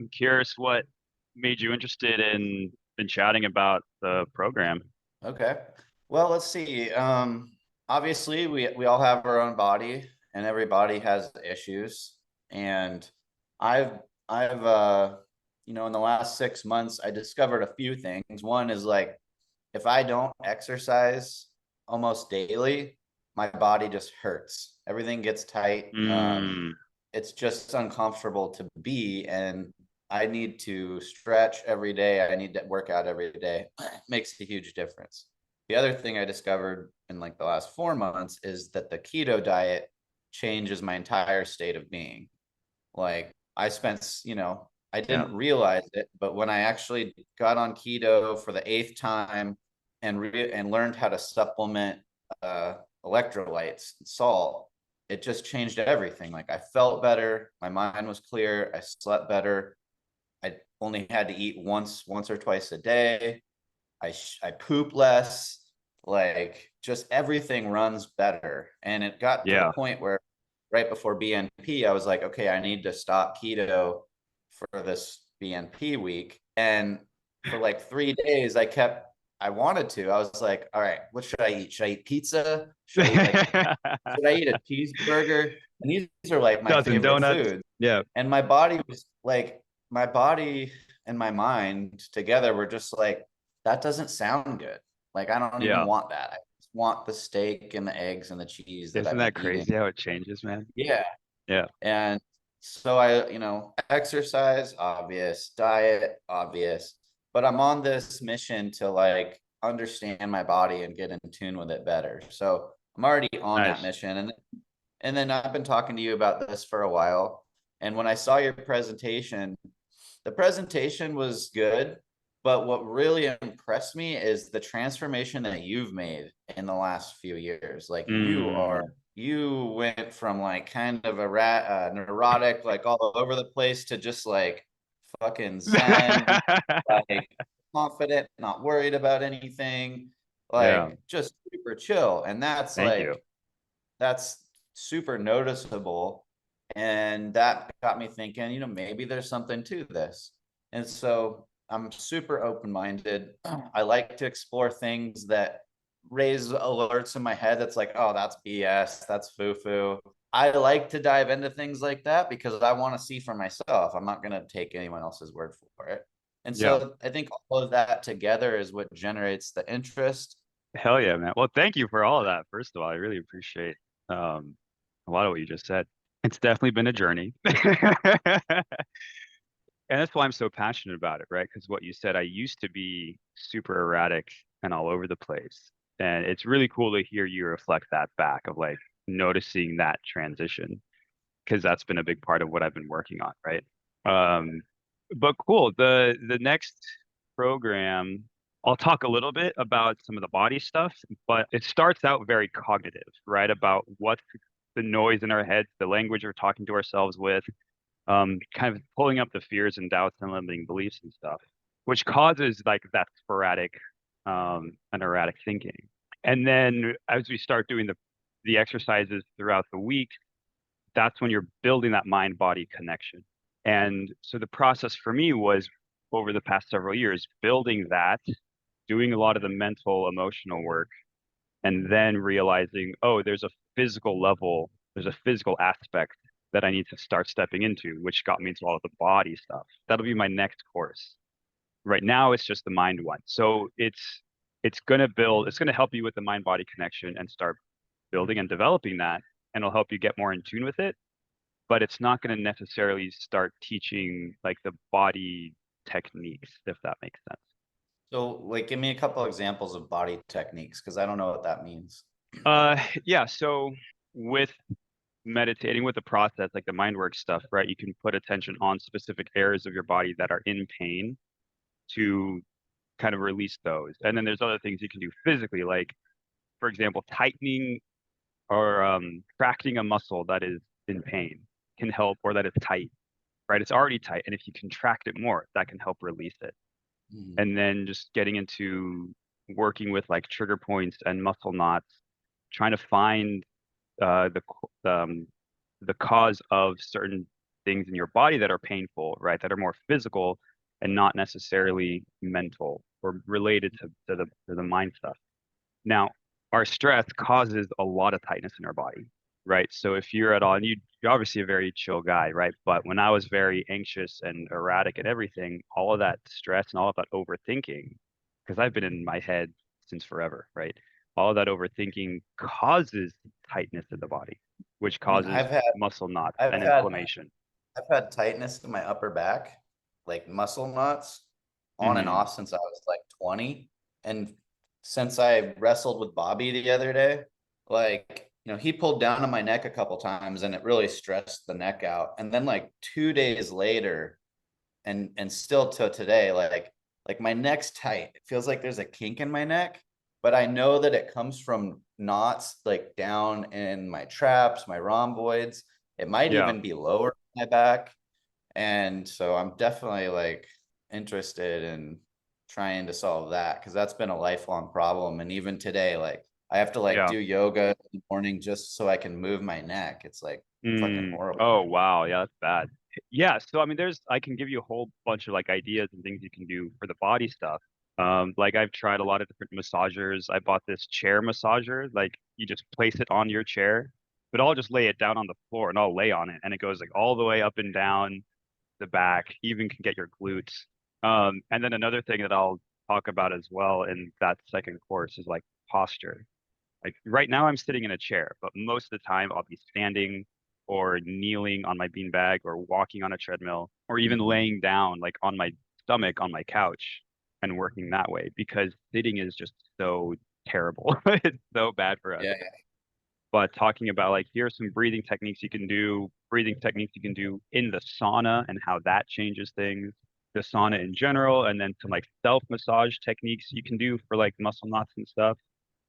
I'm curious what made you interested in chatting about the program. Okay. Well, let's see. Obviously, we all have our own body, and every body has issues. And I've I've in the last 6 months, I discovered a few things. One is like if I don't exercise almost daily, my body just hurts. Everything gets tight. Mm, It's just uncomfortable to be, and I need to stretch every day. I need to work out every day. It makes a huge difference. The other thing I discovered in like the last 4 months is that the keto diet changes my entire state of being. Like I yeah. didn't realize it, but when I actually got on keto for the eighth time and learned how to supplement uh, electrolytes and salt, it just changed everything. Like I felt better, my mind was clear, I slept better. I only had to eat once or twice a day. I poop less. Like just everything runs better. And it got to the Yeah. point where right before BNP, I was like, okay, I need to stop keto for this BNP week. And for like 3 days, I wanted to. I was like, all right, what should I eat? Should I eat pizza? Should I eat a cheeseburger? And these are like my Dozen favorite donuts. foods. Yeah. And my body was like, my body and my mind together were just like, that doesn't sound good. Like, I don't even Yeah. want that. I just want the steak and the eggs and the cheese that Isn't I've been that eating. crazy how it changes, man? Yeah. Yeah. And so exercise, obvious, diet, obvious, but I'm on this mission to like understand my body and get in tune with it better. So I'm already on that Nice. mission. And then I've been talking to you about this for a while. And when I saw your presentation, the presentation was good, but what really impressed me is the transformation that you've made in the last few years. Like Mm. you went from like kind of neurotic, like all over the place to just like fucking zen, like confident, not worried about anything, Yeah. like just super chill. And Thank you. that's super noticeable. And that got me thinking, maybe there's something to this. And so I'm super open minded. I like to explore things that raise alerts in my head that's like, oh, that's BS, that's foo foo. I like to dive into things like that because I want to see for myself. I'm not going to take anyone else's word for it. And Yeah. so I think all of that together is what generates the interest. Hell yeah, man. Well, thank you for all of that. First of all, I really appreciate um a lot of what you just said. It's definitely been a journey. And that's why I'm so passionate about it, right? Because what you said, I used to be super erratic and all over the place. And it's really cool to hear you reflect that back of like noticing that transition, because that's been a big part of what I've been working on, right? Um, but cool. The next program, I'll talk a little bit about some of the body stuff, but it starts out very cognitive, right? About what's the noise in our heads, the language we're talking to ourselves with, kind of pulling up the fears and doubts and limiting beliefs and stuff, which causes like that sporadic and erratic thinking. And then as we start doing the exercises throughout the week, that's when you're building that mind body connection. And so the process for me was over the past several years, building that, doing a lot of the mental, emotional work, and then realizing, oh, there's a physical level, there's a physical aspect that I need to start stepping into, which got me into all of the body stuff. That'll be my next course. Right now, it's just the mind one. So it's gonna help you with the mind body connection and start building and developing that, and it'll help you get more in tune with it. But it's not going to necessarily start teaching like the body techniques, if that makes sense. So, like, give me a couple examples of body techniques because I don't know what that means. Yeah. So with meditating with the process, like the mind work stuff, right? You can put attention on specific areas of your body that are in pain to kind of release those. And then there's other things you can do physically, like, for example, tightening or contracting a muscle that is in pain can help, or that is tight, right? It's already tight. And if you contract it more, that can help release it. Mhm. And then just getting into working with like trigger points and muscle knots, trying to find uh, the the cause of certain things in your body that are painful, right? That are more physical and not necessarily mental or related to the mind stuff. Now, our stress causes a lot of tightness in our body, right? So if you're at all, and you're obviously a very chill guy, right? But when I was very anxious and erratic and everything, all of that stress and all of that overthinking, because I've been in my head since forever, right? All of that overthinking causes tightness in the body, which I mean, causes muscle knots I've and had, inflammation. I've had tightness in my upper back, like muscle knots, on and Hmm. off since I was like 20. And since I wrestled with Bobby the other day, like, he pulled down on my neck a couple times and it really stressed the neck out. And then like 2 days later, and still to today, like my neck's tight. It feels like there's a kink in my neck, but I know that it comes from knots like down in my traps, my rhomboids. It might Yeah, even be lower in my back. And so I'm definitely like interested in trying to solve that because that's been a lifelong problem. And even today, like I have to like yeah. do yoga in the morning just so I can move my neck. It's like fucking Mm. horrible. Oh, wow. Yeah, that's bad. Yeah, so I mean, I can give you a whole bunch of like ideas and things you can do for the body stuff. Like I've tried a lot of different massagers. I bought this chair massager. Like you just place it on your chair, but I'll just lay it down on the floor and I'll lay on it, and it goes like all the way up and down the back, even can get your glutes. And then another thing that I'll talk about as well in that second course is like posture. Like right now, I'm sitting in a chair, but most of the time I'll be standing or kneeling on my beanbag or walking on a treadmill or even Mhm. laying down like on my stomach on my couch and working that way because sitting is just so terrible. It's so bad for us. Yeah. But talking about like here are some breathing techniques you can do in the sauna and how that changes things, the sauna in general, and then some like self massage techniques you can do for like muscle knots and stuff,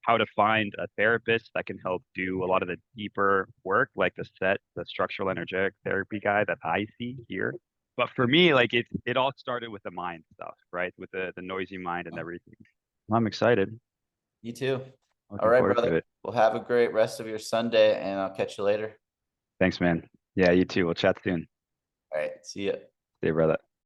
how to find a therapist that can help do a lot of the deeper work, like the structural energetic therapy guy that I see here. But for me, like it all started with the mind stuff, right? With the noisy mind and everything. I'm excited. You too. All Looking right, forward brother. to it. Well, have a great rest of your Sunday, and I'll catch you later. Thanks, man. Yeah, you too. We'll chat soon. All right. See ya. See you, brother.